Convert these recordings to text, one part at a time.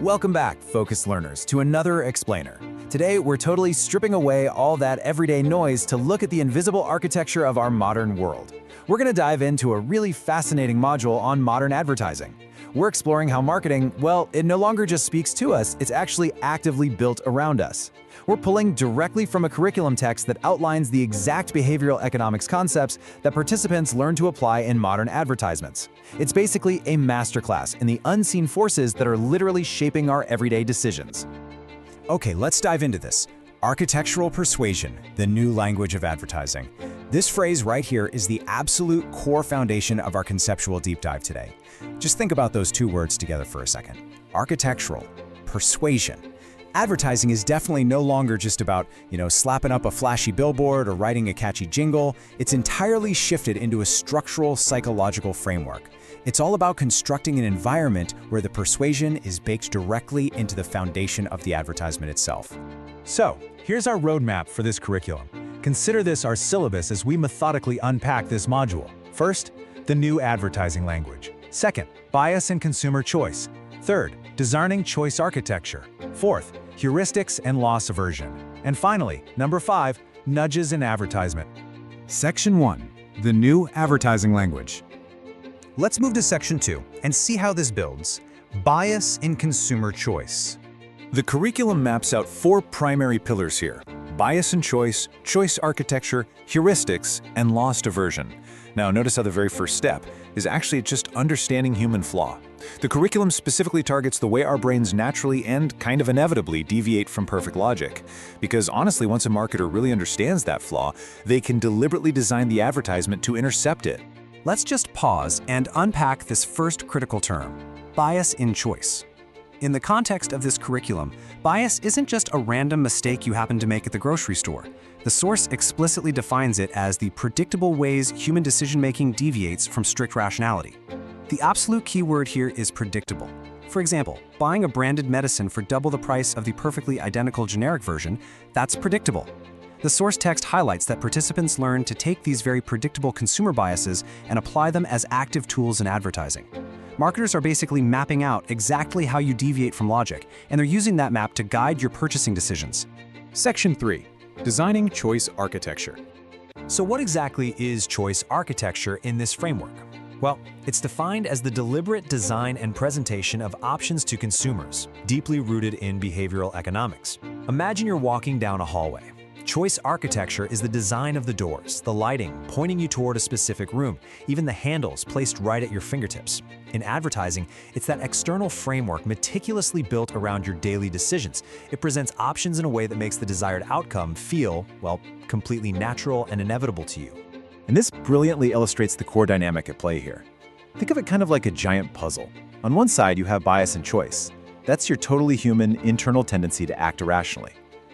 Welcome back, focused learners, to another explainer. Today, we're totally stripping away all that everyday noise to look at the invisible architecture of our modern world. We're going to dive into a really fascinating module on modern advertising. We're exploring how marketing, well, it no longer just speaks to us, it's actually actively built around us. We're pulling directly from a curriculum text that outlines the exact behavioral economics concepts that participants learn to apply in modern advertisements. It's basically a masterclass in the unseen forces that are literally shaping our everyday decisions. Okay, let's dive into this. Architectural persuasion, the new language of advertising. This phrase right here is the absolute core foundation of our conceptual deep dive today. Just think about those two words together for a second. Architectural, persuasion. Advertising is definitely no longer just about, slapping up a flashy billboard or writing a catchy jingle. It's entirely shifted into a structural psychological framework. It's all about constructing an environment where the persuasion is baked directly into the foundation of the advertisement itself. So, here's our roadmap for this curriculum. Consider this our syllabus as we methodically unpack this module. First, the new advertising language. Second, bias and consumer choice. Third, discerning choice architecture. Fourth, heuristics and loss aversion. And finally, number 5, nudges in advertisement. Section 1. The new advertising language. Let's move to Section 2 and see how this builds. Bias in consumer choice. The curriculum maps out 4 primary pillars here: bias and choice, choice architecture, heuristics, and loss aversion. Now, notice how the very first step is actually just understanding human flaw. The curriculum specifically targets the way our brains naturally and kind of inevitably deviate from perfect logic. Because honestly, once a marketer really understands that flaw, they can deliberately design the advertisement to intercept it. Let's just pause and unpack this first critical term, bias in choice. In the context of this curriculum, bias isn't just a random mistake you happen to make at the grocery store. The source explicitly defines it as the predictable ways human decision-making deviates from strict rationality. The absolute key word here is predictable. For example, buying a branded medicine for double the price of the perfectly identical generic version, that's predictable. The source text highlights that participants learn to take these very predictable consumer biases and apply them as active tools in advertising. Marketers are basically mapping out exactly how you deviate from logic, and they're using that map to guide your purchasing decisions. Section 3. Designing choice architecture. So what exactly is choice architecture in this framework? Well, it's defined as the deliberate design and presentation of options to consumers, deeply rooted in behavioral economics. Imagine you're walking down a hallway. Choice architecture is the design of the doors, the lighting pointing you toward a specific room, even the handles placed right at your fingertips. In advertising, it's that external framework meticulously built around your daily decisions. It presents options in a way that makes the desired outcome feel, well, completely natural and inevitable to you. And this brilliantly illustrates the core dynamic at play here. Think of it kind of like a giant puzzle. On one side, you have bias and choice. That's your totally human internal tendency to act irrationally.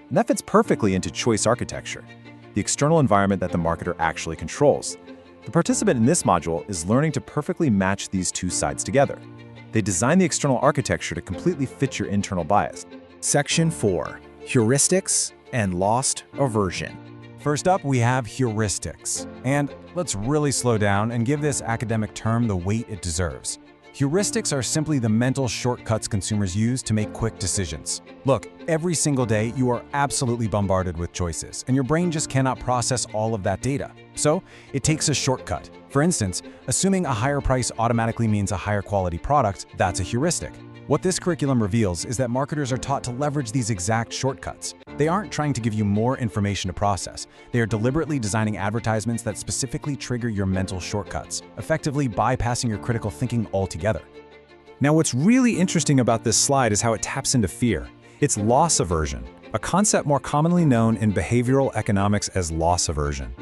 And that fits perfectly into choice architecture, the external environment that the marketer actually controls. The participant in this module is learning to perfectly match these two sides together. They design the external architecture to completely fit your internal bias. Section 4. Heuristics and loss aversion. First up, we have heuristics. And let's really slow down and give this academic term the weight it deserves. Heuristics are simply the mental shortcuts consumers use to make quick decisions. Look, every single day you are absolutely bombarded with choices, and your brain just cannot process all of that data. So, it takes a shortcut. For instance, assuming a higher price automatically means a higher quality product, that's a heuristic. What this curriculum reveals is that marketers are taught to leverage these exact shortcuts. They aren't trying to give you more information to process. They are deliberately designing advertisements that specifically trigger your mental shortcuts, effectively bypassing your critical thinking altogether. Now, what's really interesting about this slide is how it taps into fear. It's loss aversion, a concept more commonly known in behavioral economics as loss aversion.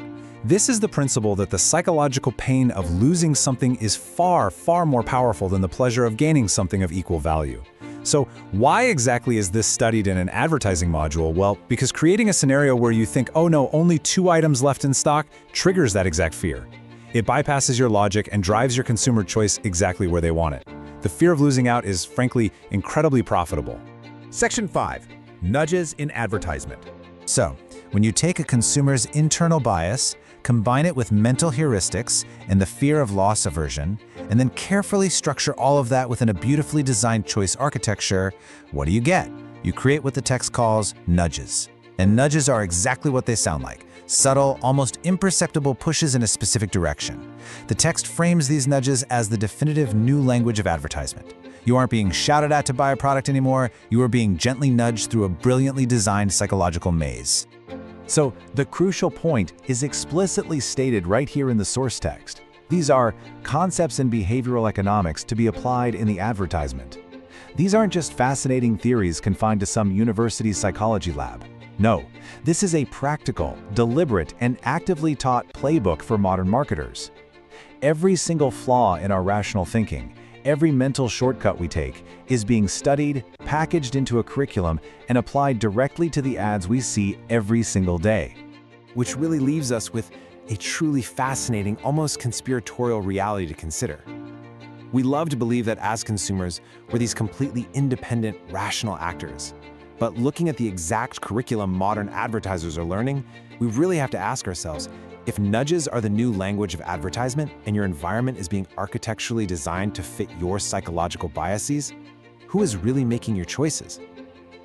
This is the principle that the psychological pain of losing something is far, far more powerful than the pleasure of gaining something of equal value. So why exactly is this studied in an advertising module? Well, because creating a scenario where you think, oh no, only 2 items left in stock, triggers that exact fear. It bypasses your logic and drives your consumer choice exactly where they want it. The fear of losing out is, frankly, incredibly profitable. Section 5. Nudges in advertisement. So, when you take a consumer's internal bias, combine it with mental heuristics and the fear of loss aversion, and then carefully structure all of that within a beautifully designed choice architecture, what do you get? You create what the text calls nudges. And nudges are exactly what they sound like. Subtle, almost imperceptible pushes in a specific direction. The text frames these nudges as the definitive new language of advertisement. You aren't being shouted at to buy a product anymore, you are being gently nudged through a brilliantly designed psychological maze. So the crucial point is explicitly stated right here in the source text. These are concepts in behavioral economics to be applied in the advertisement. These aren't just fascinating theories confined to some university psychology lab. No, this is a practical, deliberate, and actively taught playbook for modern marketers. Every single flaw in our rational thinking, every mental shortcut we take, is being studied, packaged into a curriculum, and applied directly to the ads we see every single day. Which really leaves us with a truly fascinating, almost conspiratorial reality to consider. We love to believe that as consumers, we're these completely independent, rational actors. But looking at the exact curriculum modern advertisers are learning, we really have to ask ourselves, if nudges are the new language of advertisement and your environment is being architecturally designed to fit your psychological biases, who is really making your choices?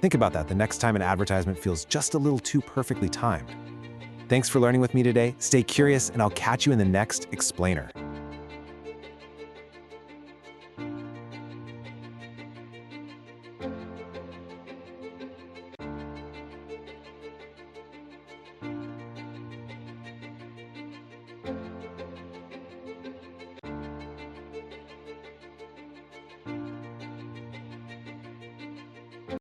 Think about that the next time an advertisement feels just a little too perfectly timed. Thanks for learning with me today. Stay curious, and I'll catch you in the next Explainer.